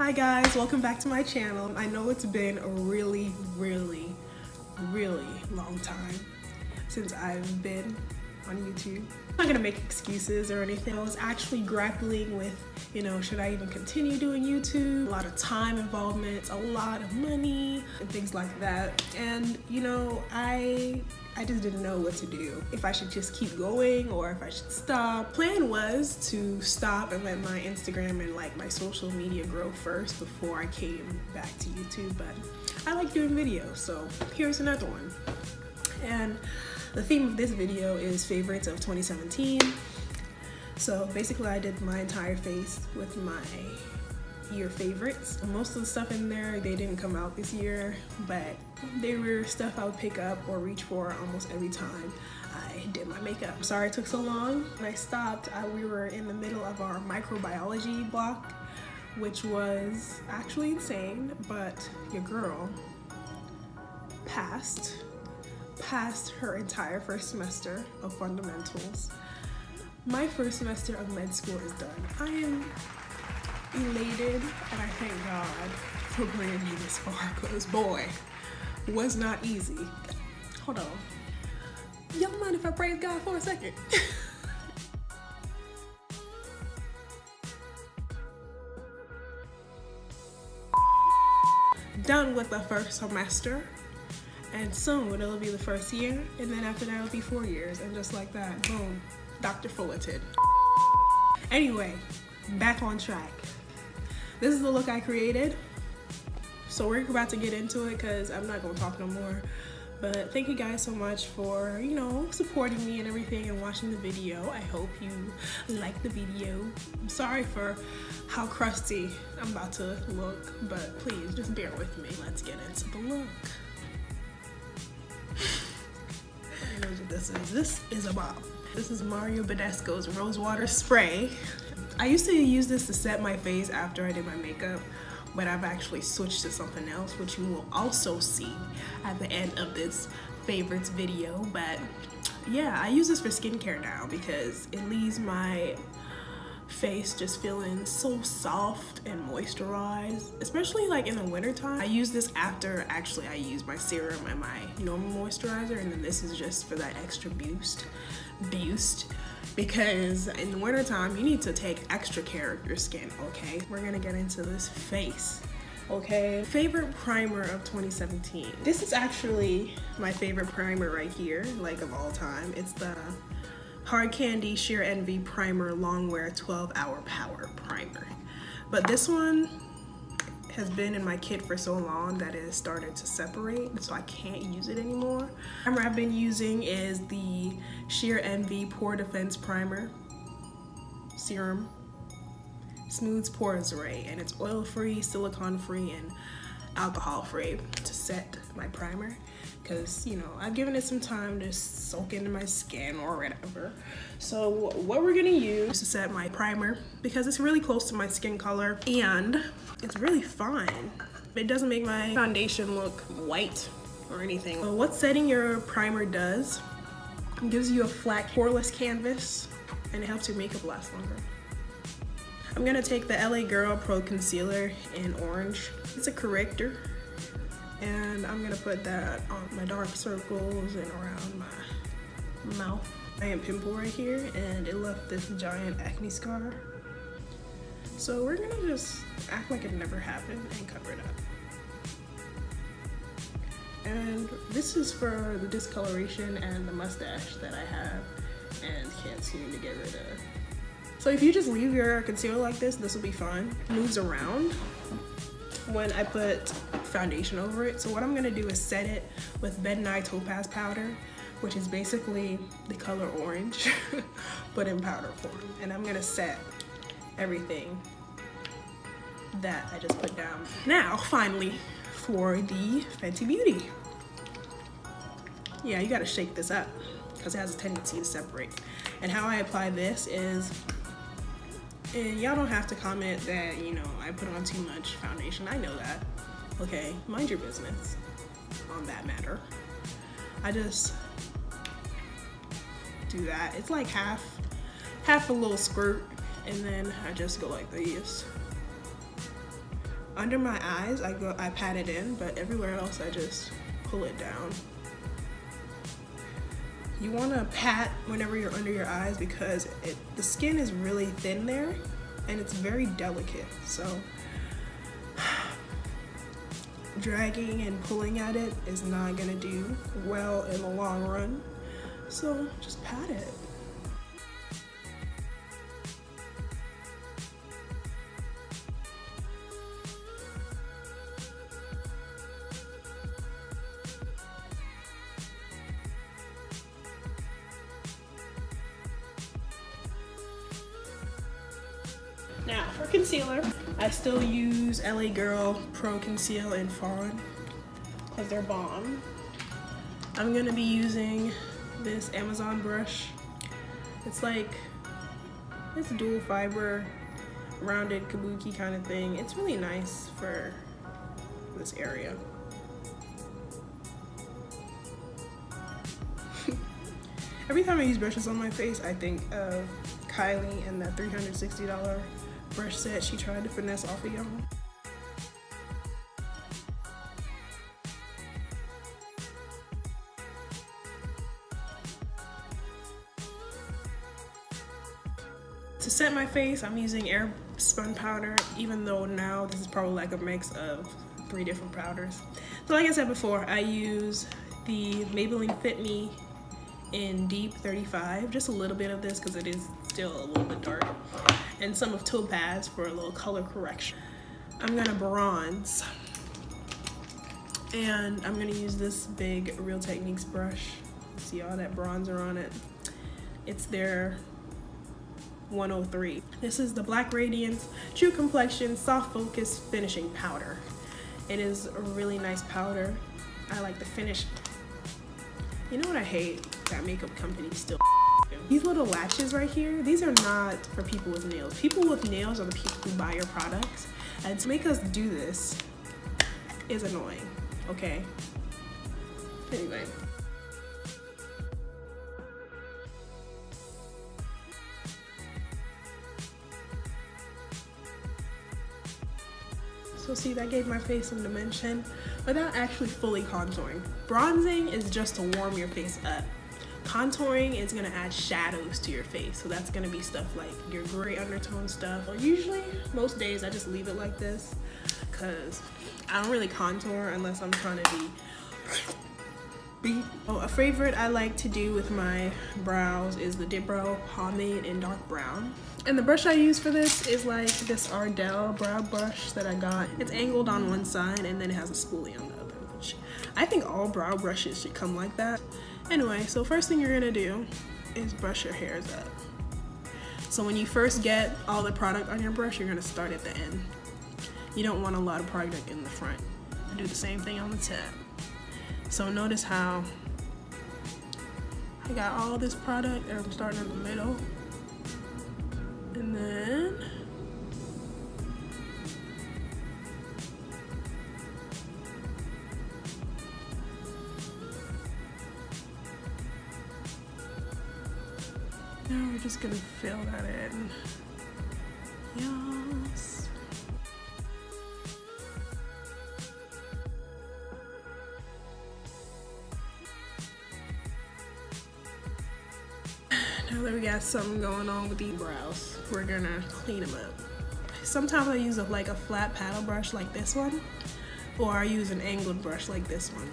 Hi guys, welcome back to my channel. I know it's been a really long time since I've been on YouTube. I'm not gonna make excuses or anything. I was actually grappling with, should I even continue doing YouTube? A lot of time involvement, a lot of money, and things like that. And I just didn't know what to do. If I should just keep going or if I should stop. Plan was to stop and let my Instagram and my social media grow first before I came back to YouTube, but I like doing videos, so here's another one. And the theme of this video is favorites of 2017. So basically I did my entire face with my year favorites. Most of the stuff in there, they didn't come out this year, but they were stuff I would pick up or reach for almost every time I did my makeup. Sorry it took so long. When I stopped, we were in the middle of our microbiology block, which was actually insane, but your girl passed her entire first semester of fundamentals. My first semester of med school is done. I am elated and I thank God for bringing me this far, because boy, was not easy. Hold on. Y'all mind if I praise God for a second? Done with the first semester, and soon it'll be the first year, and then after that it'll be 4 years, and just like that, boom, Dr. Fullerton. Anyway, back on track. This is the look I created, so we're about to get into it because I'm not gonna talk no more. But thank you guys so much for, supporting me and everything and watching the video. I hope you like the video. I'm sorry for how crusty I'm about to look, but please just bear with me. Let's get into the look. I know what this is. This is a bomb. This is Mario Badescu's Rosewater Spray. I used to use this to set my face after I did my makeup, but I've actually switched to something else, which you will also see at the end of this favorites video. But yeah, I use this for skincare now because it leaves my face just feeling so soft and moisturized, especially in the winter time. I use this after I use my serum and my normal moisturizer, and then this is just for that extra boost, because in the winter time you need to take extra care of your skin. Okay, we're gonna get into this face. Okay, favorite primer of 2017. This is actually my favorite primer right here, of all time. It's the Hard Candy Sheer Envy Primer Longwear 12-Hour Power Primer. But this one has been in my kit for so long that it has started to separate, so I can't use it anymore. The primer I've been using is the Sheer Envy Pore Defense Primer Serum. Smooths pores array, and it's oil-free, silicone-free, and alcohol-free to set my primer, because I've given it some time to soak into my skin or whatever. So what we're gonna use to set my primer, because it's really close to my skin color and it's really fine. It doesn't make my foundation look white or anything. So what setting your primer does, it gives you a flat poreless canvas and it helps your makeup last longer. I'm gonna take the LA Girl Pro Concealer in orange. It's a corrector, and I'm gonna put that on my dark circles and around my mouth. I am pimple right here, and it left this giant acne scar. So we're gonna just act like it never happened and cover it up. And this is for the discoloration and the mustache that I have and can't seem to get rid of. So if you just leave your concealer like this will be fine. It moves around when I put foundation over it. So what I'm gonna do is set it with Ben Nye Topaz powder, which is basically the color orange, but in powder form. And I'm gonna set everything that I just put down. Now, finally, for the Fenty Beauty. Yeah, you gotta shake this up because it has a tendency to separate. And how I apply this is, and y'all don't have to comment that, I put on too much foundation. I know that. Okay, mind your business on that matter. I just do that. It's like half a little squirt, and then I just go like this. Under my eyes, I pat it in, but everywhere else I just pull it down. You want to pat whenever you're under your eyes because the skin is really thin there and it's very delicate. So dragging and pulling at it is not gonna do well in the long run. So just pat it. Now for concealer, I still use LA Girl Pro Conceal in Fawn because they're bomb. I'm gonna be using this Amazon brush. It's dual fiber, rounded kabuki kind of thing. It's really nice for this area. Every time I use brushes on my face, I think of Kylie and that $360 brush set she tried to finesse off of y'all. To set my face, I'm using air spun powder, even though now this is probably like a mix of 3 different powders. So like I said before, I use the Maybelline Fit Me in Deep 35, just a little bit of this because it is still a little bit dark, and some of Topaz for a little color correction. I'm gonna bronze, and I'm gonna use this big Real Techniques brush. See all that bronzer on it? It's their 103. This is the Black Radiance True Complexion Soft Focus Finishing Powder. It is a really nice powder. I like the finish. You know what I hate? That makeup companies still do. These little lashes right here, these are not for people with nails. People with nails are the people who buy your products. And to make us do this is annoying, okay? Anyway. So see, that gave my face some dimension without actually fully contouring. Bronzing is just to warm your face up. Contouring is gonna add shadows to your face. So that's gonna be stuff like your gray undertone stuff. Usually, most days I just leave it like this because I don't really contour unless I'm trying to be. Oh, a favorite I like to do with my brows is the Dip Brow Pomade in dark brown. And the brush I use for this is like this Ardell brow brush that I got. It's angled on one side and then it has a spoolie on the other, which I think all brow brushes should come like that. Anyway, so first thing you're gonna do is brush your hairs up. So when you first get all the product on your brush, you're gonna start at the end. You don't want a lot of product in the front. Do the same thing on the tip. So notice how I got all this product and I'm starting in the middle. And then now we're just gonna fill that in. Yes. Now that we got something going on with these brows, we're gonna clean them up. Sometimes I use like a flat paddle brush like this one, or I use an angled brush like this one.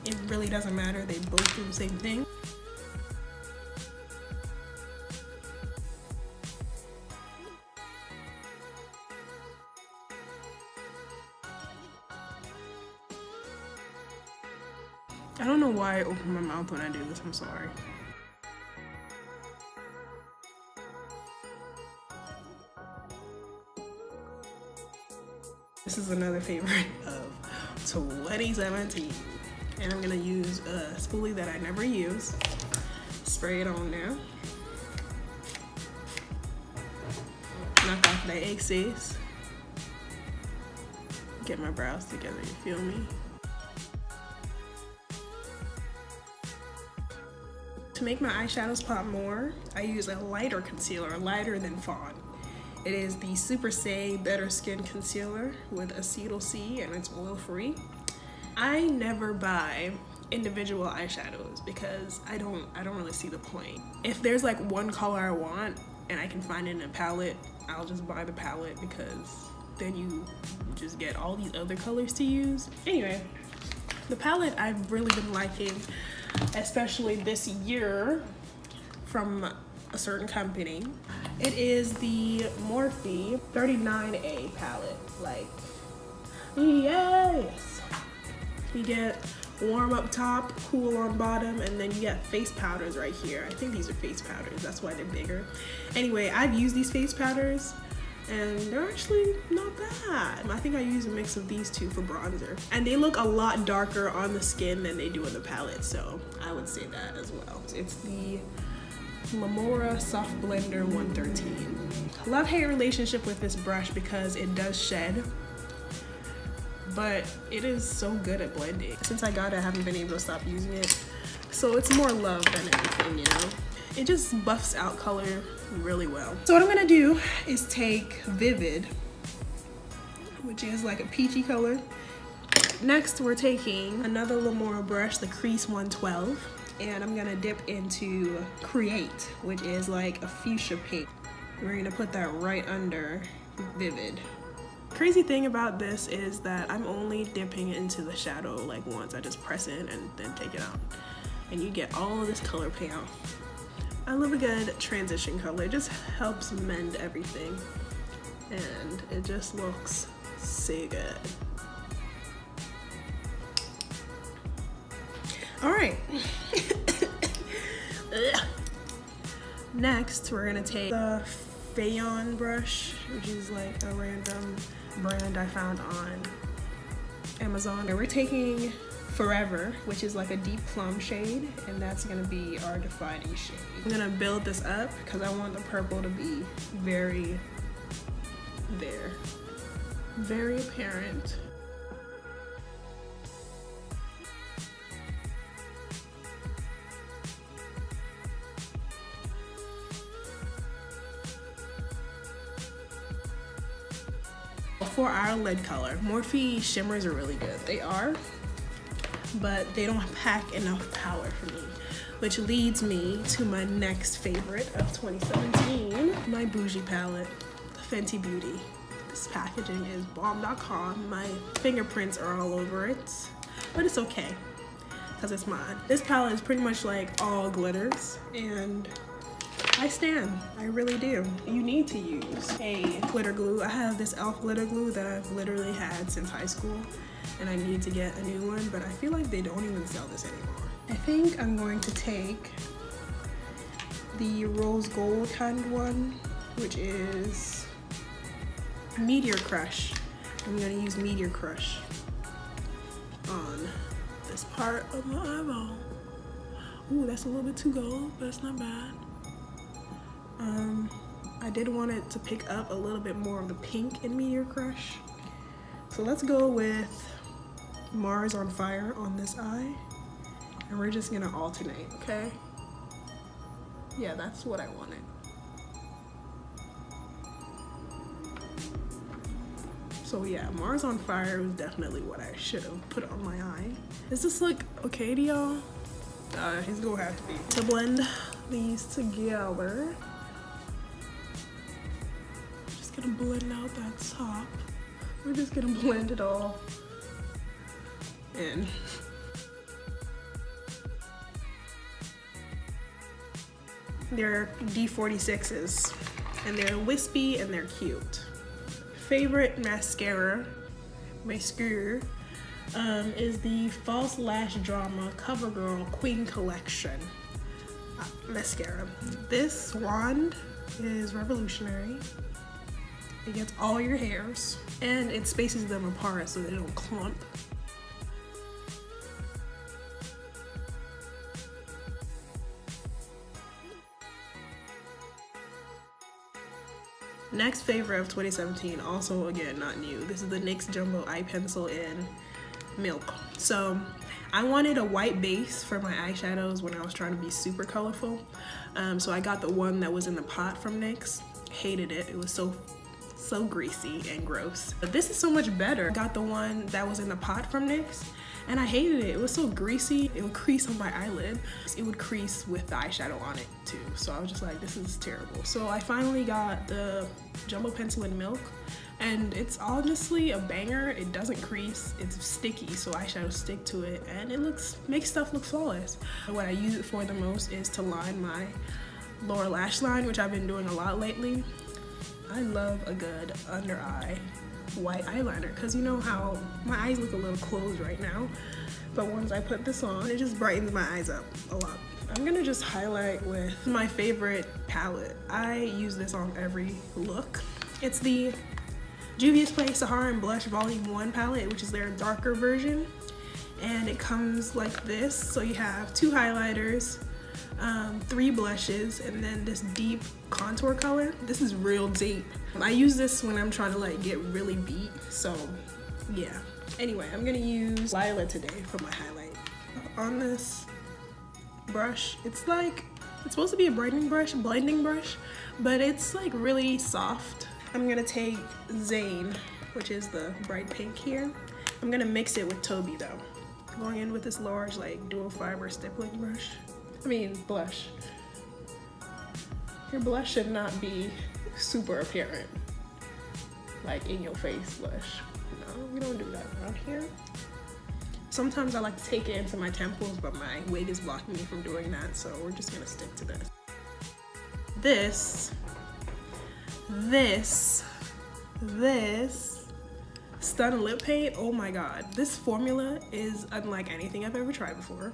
It really doesn't matter, they both do the same thing. I don't know why I open my mouth when I do this, I'm sorry. This is another favorite of 2017. And I'm gonna use a spoolie that I never use. Spray it on now. Knock off that excess. Get my brows together, you feel me? To make my eyeshadows pop more, I use a lighter concealer, lighter than Fawn. It is the Super Say Better Skin Concealer with Acetyl C, and it's oil free. I never buy individual eyeshadows because I don't really see the point. If there's like one color I want and I can find it in a palette, I'll just buy the palette because then you just get all these other colors to use. Anyway, the palette I've really been liking, especially this year, from a certain company. It is the Morphe 39A palette. Like, yes! You get warm up top, cool on bottom, and then you get face powders right here. I think these are face powders, that's why they're bigger. Anyway, I've used these face powders and they're actually not bad. I think I use a mix of these two for bronzer. And they look a lot darker on the skin than they do in the palette, so I would say that as well. It's the Lamora Soft Blender 113. Love-hate relationship with this brush because it does shed, but it is so good at blending. Since I got it, I haven't been able to stop using it. So it's more love than anything, you know? It just buffs out color really well. So what I'm gonna do is take Vivid, which is like a peachy color. Next, we're taking another Lamora brush, the Crease 112, and I'm gonna dip into Create, which is like a fuchsia pink. We're gonna put that right under Vivid. Crazy thing about this is that I'm only dipping into the shadow like once. I just press it and then take it out, and you get all of this color payoff. I love a good transition color. It just helps mend everything, and it just looks so good. All right. Next, we're gonna take the Fawn brush, which is like a random brand I found on Amazon. And we're taking Forever, which is like a deep plum shade, and that's gonna be our defining shade. I'm gonna build this up because I want the purple to be very apparent. For our lid color, Morphe shimmers are really good. They are, but they don't pack enough power for me, which leads me to my next favorite of 2017, my bougie palette, the Fenty Beauty. This packaging is bomb.com. My fingerprints are all over it, but it's okay because it's mine. This palette is pretty much like all glitters, and I stand, I really do. You need to use a glitter glue. I have this e.l.f. glitter glue that I've literally had since high school, and I need to get a new one, but I feel like they don't even sell this anymore. I think I'm going to take the rose gold kind one, which is Meteor Crush. I'm gonna use Meteor Crush on this part of my eyeball. Ooh, that's a little bit too gold, but it's not bad. I did want it to pick up a little bit more of the pink in Meteor Crush. So let's go with Mars on Fire on this eye, and we're just gonna alternate, okay? Yeah, that's what I wanted. So yeah, Mars on Fire was definitely what I should have put on my eye. Does this look okay to y'all? It's gonna have to be. To blend these together, just gonna blend out that top. We're just gonna blend it all in. They're D46s, and they're wispy and they're cute. Favorite mascara is the False Lash Drama Covergirl Queen Collection mascara. This wand is revolutionary. It gets all your hairs, and it spaces them apart so they don't clump. Next favorite of 2017, also again not new. This is the NYX Jumbo Eye Pencil in Milk. So I wanted a white base for my eyeshadows when I was trying to be super colorful. So I got the one that was in the pot from NYX. hated it. It was so greasy and gross. But this is so much better. I got the one that was in the pot from NYX, and I hated it. It was so greasy. It would crease on my eyelid. It would crease with the eyeshadow on it too. So I was just like, this is terrible. So I finally got the Jumbo Pencil in Milk, and it's honestly a banger. It doesn't crease, it's sticky, so eyeshadows stick to it, and it makes stuff look flawless. What I use it for the most is to line my lower lash line, which I've been doing a lot lately. I love a good under eye white eyeliner, because you know how my eyes look a little closed right now, but once I put this on, it just brightens my eyes up a lot. I'm gonna just highlight with my favorite palette. I use this on every look. It's the Juvia's Place Saharan Blush Volume 1 palette, which is their darker version, and it comes like this. So you have 2 highlighters, 3 blushes, and then this deep contour color. This is real deep. I use this when I'm trying to like get really beat, so yeah. Anyway, I'm gonna use Lila today for my highlight. On this brush, it's supposed to be a blending brush, but it's like really soft. I'm gonna take Zane, which is the bright pink here. I'm gonna mix it with Toby though. Going in with this large like dual fiber stippling brush. Blush. Your blush should not be super apparent, like in your face blush. No, we don't do that around here. Sometimes I like to take it into my temples, but my wig is blocking me from doing that, so we're just gonna stick to this. This STUNNA lip paint, oh my god. This formula is unlike anything I've ever tried before.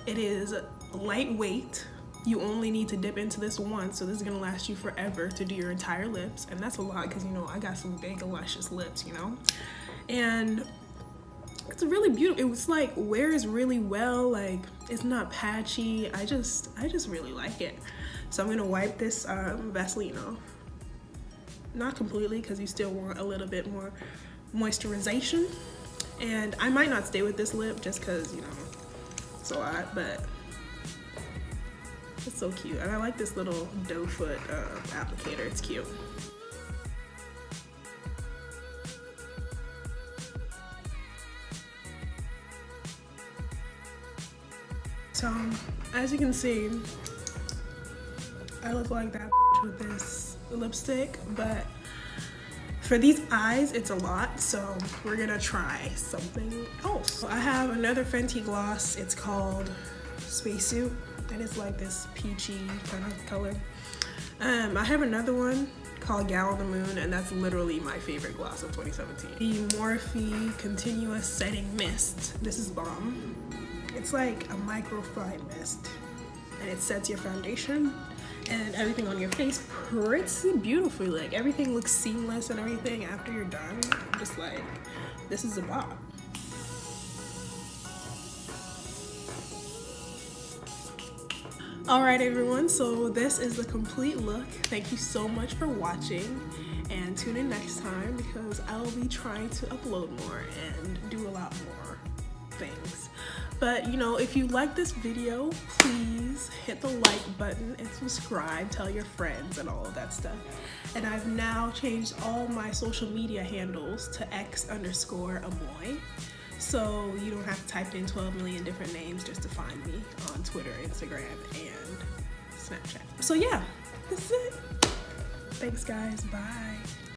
It is lightweight. You only need to dip into this once, so this is gonna last you forever to do your entire lips, and that's a lot because you know I got some big luscious lips, you know. And it's really beautiful. It was like wears really well, like it's not patchy. I just really like it. So I'm gonna wipe this Vaseline off. Not completely, because you still want a little bit more moisturization. And I might not stay with this lip just because, you know, it's a lot, but it's so cute. And I like this little doe foot applicator, it's cute. So, as you can see, I look like that with this lipstick, but for these eyes, it's a lot, so we're gonna try something else. I have another Fenty gloss. It's called Spacesuit, and it's like this peachy kind of color. I have another one called Gal on the Moon, and that's literally my favorite gloss of 2017. The Morphe Continuous Setting Mist. This is bomb. It's like a microfine mist, and it sets your foundation and everything on your face pretty beautifully. Like everything looks seamless and everything after you're done. I'm just like, this is a bop. Alright everyone, so this is the complete look. Thank you so much for watching, and tune in next time because I'll be trying to upload more and do a lot more things. But you know, if you like this video, please hit the like button and subscribe, tell your friends and all of that stuff. And I've now changed all my social media handles to X_Amoy. So you don't have to type in 12 million different names just to find me on Twitter, Instagram, and Snapchat. So yeah, this is it. Thanks guys, bye.